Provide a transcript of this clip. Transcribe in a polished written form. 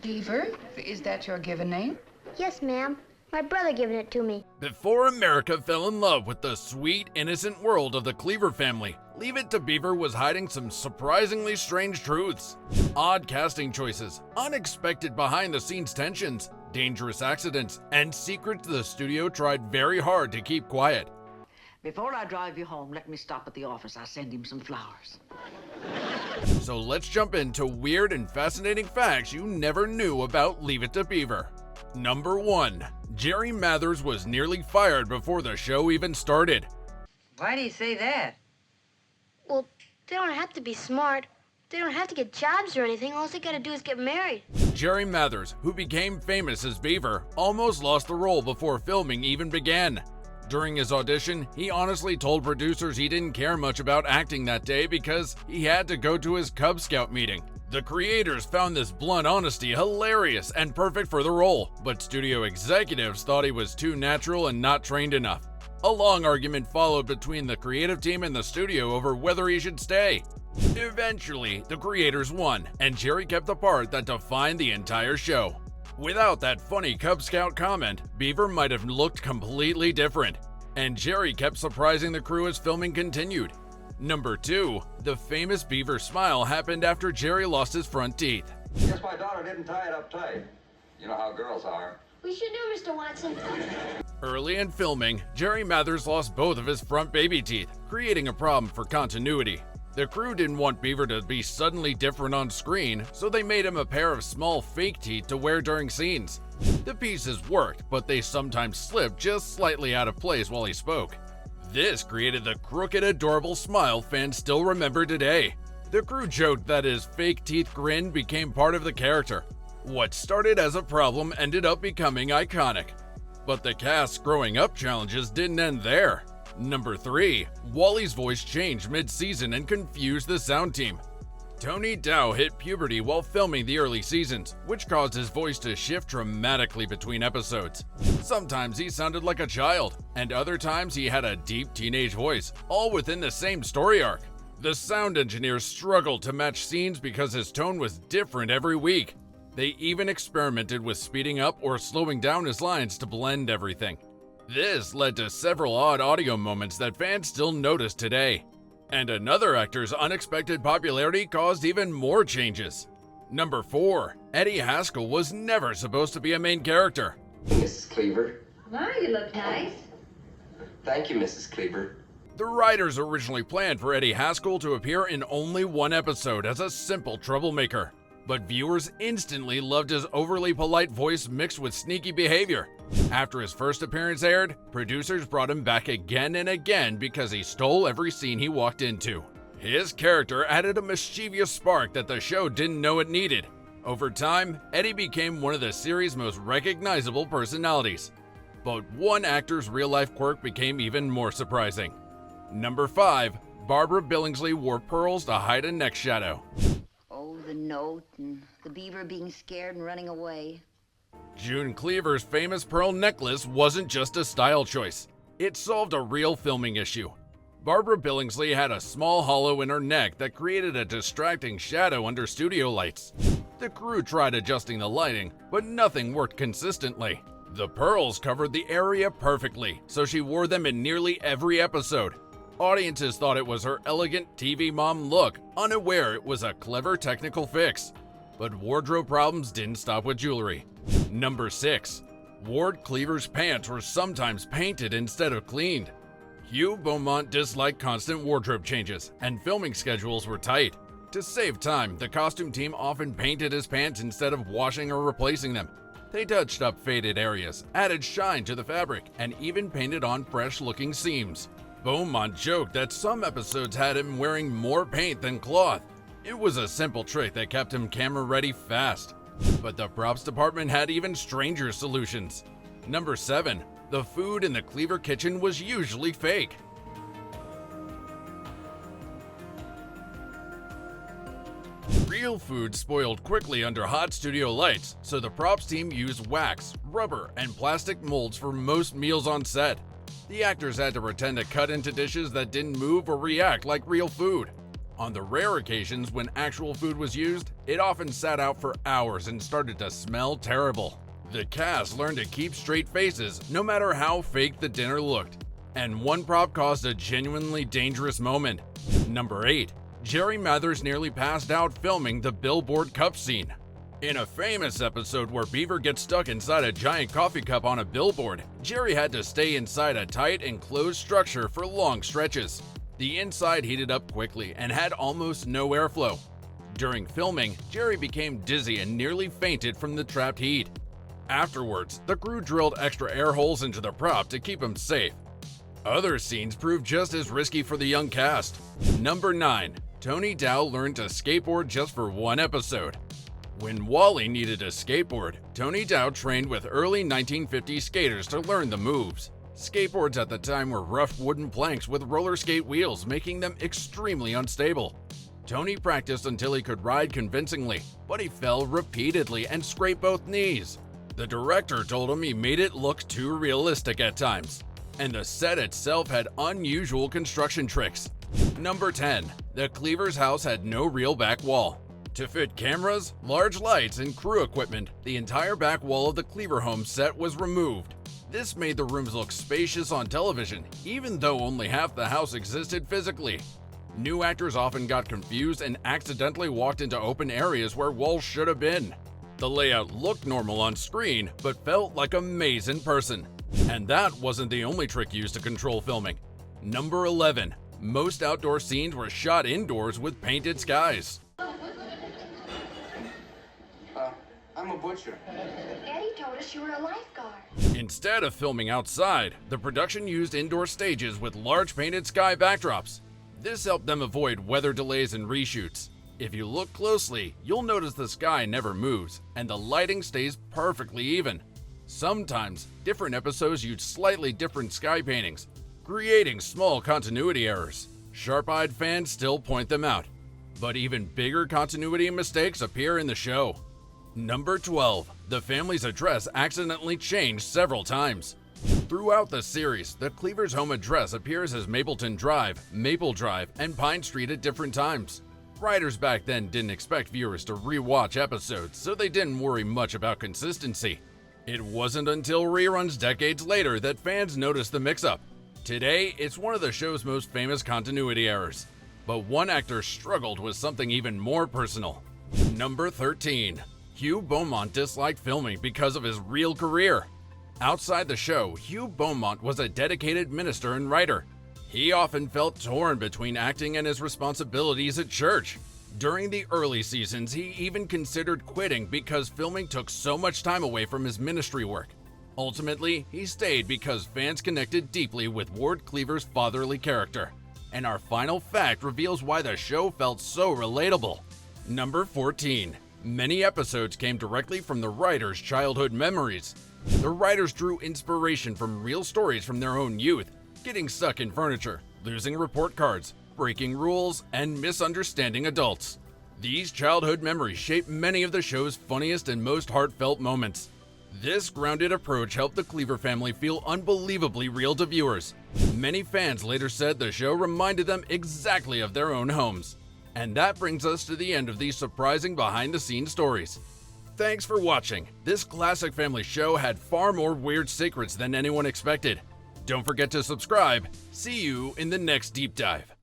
Beaver, is that your given name? Yes, ma'am. My brother given it to me. Before America fell in love with the sweet, innocent world of the Cleaver family, Leave It to Beaver was hiding some surprisingly strange truths. Odd casting choices, unexpected behind-the-scenes tensions, dangerous accidents, and secrets the studio tried very hard to keep quiet. Before I drive you home, let me stop at the office. I'll send him some flowers. So let's jump into weird and fascinating facts you never knew about Leave It to Beaver. Number 1. Jerry Mathers was nearly fired before the show even started. Why do you say that? Well, they don't have to be smart. They don't have to get jobs or anything. All they gotta do is get married. Jerry Mathers, who became famous as Beaver, almost lost the role before filming even began. During his audition, he honestly told producers he didn't care much about acting that day because he had to go to his Cub Scout meeting. The creators found this blunt honesty hilarious and perfect for the role, but studio executives thought he was too natural and not trained enough. A long argument followed between the creative team and the studio over whether he should stay. Eventually, the creators won, and Jerry kept the part that defined the entire show. Without that funny Cub Scout comment, Beaver might have looked completely different, and Jerry kept surprising the crew as filming continued. Number 2. The famous Beaver smile happened after Jerry lost his front teeth. Guess my daughter didn't tie it up tight. You know how girls are. We should know, Mr. Watson. Early in filming, Jerry Mathers lost both of his front baby teeth, creating a problem for continuity. The crew didn't want Beaver to be suddenly different on screen, so they made him a pair of small fake teeth to wear during scenes. The pieces worked, but they sometimes slipped just slightly out of place while he spoke. This created the crooked, adorable smile fans still remember today. The crew joked that his fake teeth grin became part of the character. What started as a problem ended up becoming iconic. But the cast's growing up challenges didn't end there. Number 3. Wally's voice changed mid-season and confused the sound team. Tony Dow hit puberty while filming the early seasons, which caused his voice to shift dramatically between episodes. Sometimes he sounded like a child, and other times he had a deep teenage voice, all within the same story arc. The sound engineers struggled to match scenes because his tone was different every week. They even experimented with speeding up or slowing down his lines to blend everything. This led to several odd audio moments that fans still notice today. And another actor's unexpected popularity caused even more changes. Number 4. Eddie Haskell was never supposed to be a main character. Mrs. Cleaver. Well, you look nice. Thank you, Mrs. Cleaver. The writers originally planned for Eddie Haskell to appear in only one episode as a simple troublemaker. But viewers instantly loved his overly polite voice mixed with sneaky behavior. After his first appearance aired, producers brought him back again and again because he stole every scene he walked into. His character added a mischievous spark that the show didn't know it needed. Over time, Eddie became one of the series' most recognizable personalities. But one actor's real-life quirk became even more surprising. Number 5. Barbara Billingsley wore pearls to hide a neck shadow. Oh, the note and the beaver being scared and running away. June Cleaver's famous pearl necklace wasn't just a style choice. It solved a real filming issue. Barbara Billingsley had a small hollow in her neck that created a distracting shadow under studio lights. The crew tried adjusting the lighting, but nothing worked consistently. The pearls covered the area perfectly, so she wore them in nearly every episode. Audiences thought it was her elegant TV mom look, unaware it was a clever technical fix. But wardrobe problems didn't stop with jewelry. Number 6. Ward Cleaver's pants were sometimes painted instead of cleaned. Hugh Beaumont disliked constant wardrobe changes, and filming schedules were tight. To save time, the costume team often painted his pants instead of washing or replacing them. They touched up faded areas, added shine to the fabric, and even painted on fresh-looking seams. Beaumont joked that some episodes had him wearing more paint than cloth. It was a simple trick that kept him camera-ready fast. But the props department had even stranger solutions. Number 7. The food in the Cleaver kitchen was usually fake. Real food spoiled quickly under hot studio lights, so the props team used wax, rubber, and plastic molds for most meals on set. The actors had to pretend to cut into dishes that didn't move or react like real food. On the rare occasions when actual food was used, it often sat out for hours and started to smell terrible. The cast learned to keep straight faces no matter how fake the dinner looked. And one prop caused a genuinely dangerous moment. Number 8. Jerry Mathers nearly passed out filming the billboard cup scene. In a famous episode where Beaver gets stuck inside a giant coffee cup on a billboard, Jerry had to stay inside a tight, enclosed structure for long stretches. The inside heated up quickly and had almost no airflow. During filming, Jerry became dizzy and nearly fainted from the trapped heat. Afterwards, the crew drilled extra air holes into the prop to keep him safe. Other scenes proved just as risky for the young cast. Number 9. Tony Dow learned to skateboard just for one episode. When Wally needed a skateboard, Tony Dow trained with early 1950s skaters to learn the moves. Skateboards at the time were rough wooden planks with roller skate wheels, making them extremely unstable. Tony practiced until he could ride convincingly, but he fell repeatedly and scraped both knees. The director told him he made it look too realistic at times, and the set itself had unusual construction tricks. Number 10. The Cleaver's house had no real back wall. To fit cameras, large lights, and crew equipment, the entire back wall of the Cleaver home set was removed. This made the rooms look spacious on television, even though only half the house existed physically. New actors often got confused and accidentally walked into open areas where walls should have been. The layout looked normal on screen, but felt like a maze in person. And that wasn't the only trick used to control filming. Number 11. Most outdoor scenes were shot indoors with painted skies. I'm a butcher. Eddie told us you were a lifeguard. Instead of filming outside, the production used indoor stages with large painted sky backdrops. This helped them avoid weather delays and reshoots. If you look closely, you'll notice the sky never moves, and the lighting stays perfectly even. Sometimes, different episodes use slightly different sky paintings, creating small continuity errors. Sharp-eyed fans still point them out, but even bigger continuity mistakes appear in the show. Number 12. The family's address accidentally changed several times. Throughout the series, the Cleaver's home address appears as Mapleton Drive, Maple Drive, and Pine Street at different times. Writers back then didn't expect viewers to re-watch episodes, so they didn't worry much about consistency. It wasn't until reruns decades later that fans noticed the mix-up. Today, it's one of the show's most famous continuity errors. But one actor struggled with something even more personal. Number 13. Hugh Beaumont disliked filming because of his real career. Outside the show, Hugh Beaumont was a dedicated minister and writer. He often felt torn between acting and his responsibilities at church. During the early seasons, he even considered quitting because filming took so much time away from his ministry work. Ultimately, he stayed because fans connected deeply with Ward Cleaver's fatherly character. And our final fact reveals why the show felt so relatable. Number 14. Many episodes came directly from the writers' childhood memories. The writers drew inspiration from real stories from their own youth, getting stuck in furniture, losing report cards, breaking rules, and misunderstanding adults. These childhood memories shape many of the show's funniest and most heartfelt moments. This grounded approach helped the Cleaver family feel unbelievably real to viewers. Many fans later said the show reminded them exactly of their own homes. And that brings us to the end of these surprising behind-the-scenes stories. Thanks for watching. This classic family show had far more weird secrets than anyone expected. Don't forget to subscribe. See you in the next deep dive.